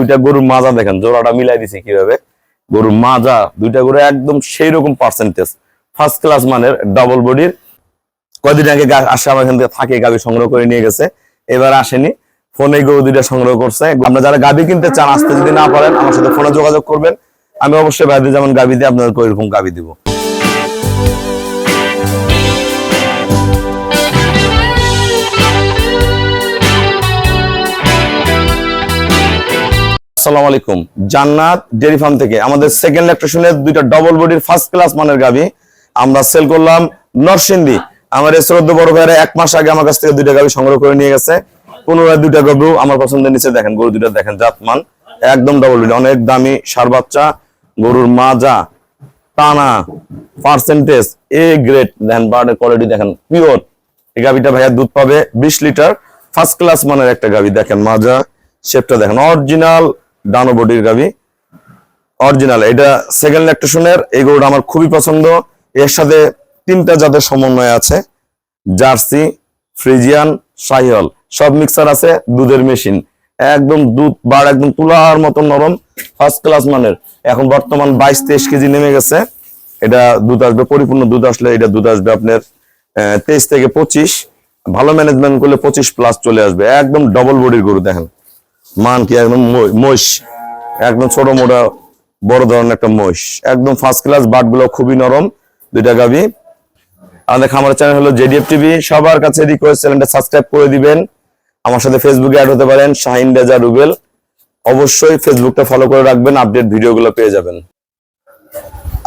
দুইটা গরুর মাজা দেখেন, জোড়াটা মিলাই দিছি কিভাবে। গরুর মাজা দুইটা গরু একদম সেই রকম পার্সেন্টেজ, ফার্স্ট ক্লাস মানের, ডাবল বডির। কয়দিন আগে আসে আমার এখান থেকে থাকে গাভী সংগ্রহ করে নিয়ে গেছে, এবার আসেনি, ফোনে গরু দুইটা সংগ্রহ করছে। আমরা যারা গাভী কিনতে চান, আসতে যদি না পারেন আমার সাথে ফোনে যোগাযোগ করবেন, আমি অবশ্যই ভাইদের যেমন গাভী দিই আপনাদেরকে ওইরকম গাভী দিব। আসসালামু আলাইকুম, জান্নাত ডেয়ারি ফার্ম থেকে আমাদের সেকেন্ড ল্যাকটেশনের দুইটা ডবল বডির ফার্স্ট ক্লাস মানের গাভী আমরা সেল করলাম নরসিংদী। আমার এই শ্রদ্ধ বড় ভাইরা 1 মাস আগে আমার কাছ থেকে দুইটা গাভী সংগ্রহ করে নিয়ে গেছে। পুনরায় দুইটা গরু আমার পছন্দের নিচে দেখেন, গরু দুইটা দেখেন, জাতমান একদম ডবল বডি, অনেক দামি সার বাচ্চা, গরুর মাজা টানা পার্সেন্টেজ এ গ্রেড, দেখেন বার্ডের কোয়ালিটি দেখেন, পিওর। এই গাভীটা ভাইয়া দুধ পাবে 20 লিটার, ফার্স্ট ক্লাস মানের একটা গাভী। দেখেন মাজা শেপটা দেখেন, অরিজিনাল ডানো বডির গাভী, অরিজিনাল। এটা সেকেন্ড ল্যাকটেশনের। এই গরুটা আমার খুবই পছন্দ। এর সাথে 3টা জাতের সমন্বয় আছে, জার্সি, ফ্রিজিয়ান, শাহিওয়াল, সব মিক্সার আছে, দুধের মেশিন, একদম দুধ বার একদম তুলার মতো নরম, ফার্স্ট ক্লাস মানের। এখন বর্তমান 22-23 কেজি নেমে গেছে। এটা দুধ আসবে, পরিপূর্ণ দুধ আসলে এটা দুধ আসবে আপনার 23 থেকে 25, ভালো ম্যানেজমেন্ট করলে 25 প্লাস চলে আসবে। একদম ডবল বডির গরু দেখেন, মান কি একদম মহিষ, একদম ছোট মোটা বড় ধরনের একটা মহিষ, একদম ফার্স্ট ক্লাস। বাট গুলো খুবই নরম। দুইটা গাভী। আমাদের খামারের চ্যানেল হলো জেডিএফ টিভি। সবার কাছে রিকোয়েস্ট, চ্যানেলটা সাবস্ক্রাইব করে দিবেন। আমার সাথে ফেসবুকে অ্যাড হতে পারেন, শাহিন রেজা রুবেল। অবশ্যই ফেসবুকটা ফলো করে রাখবেন, আপডেট ভিডিওগুলো পেয়ে যাবেন।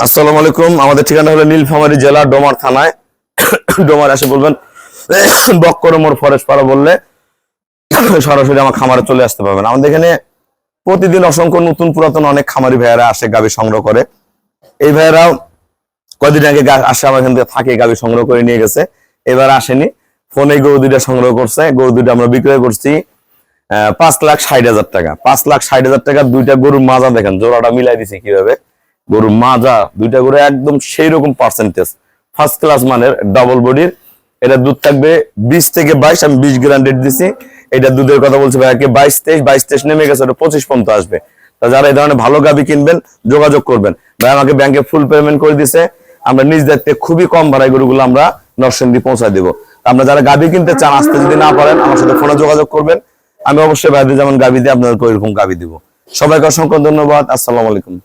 আসসালামু আলাইকুম, আমাদের ঠিকানা হলো নীলফামারী জেলা, ডোমার থানায়। ডোমার এসে বলবেন বক্করমোর ফরেস্ট পাড়া বললে সরাসরি আমার খামারে চলে আসতে পারবেন। আমাদের এখানে প্রতিদিন অসংখ্য নতুন পুরাতন অনেক খামারি ভাইয়েরা আসে গাভী সংগ্রহ করে। এই ভাইয়েরাও কয়দিন আগে আসে আমার এখান থেকে থাকে গাভী সংগ্রহ করে নিয়ে গেছে, এবার আসেনি, ফোনে গরু দুইটা সংগ্রহ করছে। গরু দুইটা আমরা বিক্রয় করছি 5,60,000 টাকা। 5,60,000 টাকা। দুইটা গরুর মাজা দেখেন, জোড়াটা মিলাই দিছি কিভাবে। গরুর মাজা দুইটা গরু একদম সেই রকম পার্সেন্টেজ, ফার্স্ট ক্লাস মানের, ডাবল বডির। এটা দুধ থাকবে 20 থেকে 22, আমি 20 গ্যারান্টেড দিছি। এটা দুধের কথা বলছি ভাইয়াকে, 22-23 নেমে গেছে, ওটা 25 পর্যন্ত আসবে। তা যারা এই ধরনের ভালো গাভী কিনবেন যোগাযোগ করবেন। ভাই আমাকে ব্যাংকে ফুল পেমেন্ট করে দিছে, আমরা নিজ দায়িত্বে খুবই কম ভাড়ায় গরুগুলো আমরা নরসিংদী পৌঁছায় দেবো। আমরা যারা গাভী কিনতে চান, আসতে যদি না পারেন আমার সাথে ফোনে যোগাযোগ করবেন, আমি অবশ্যই ভাইদের যেমন গাভী দিই আপনাদেরকে ওইরকম গাভী দিব। সবাইকে অসংখ্য ধন্যবাদ। আসসালামু আলাইকুম।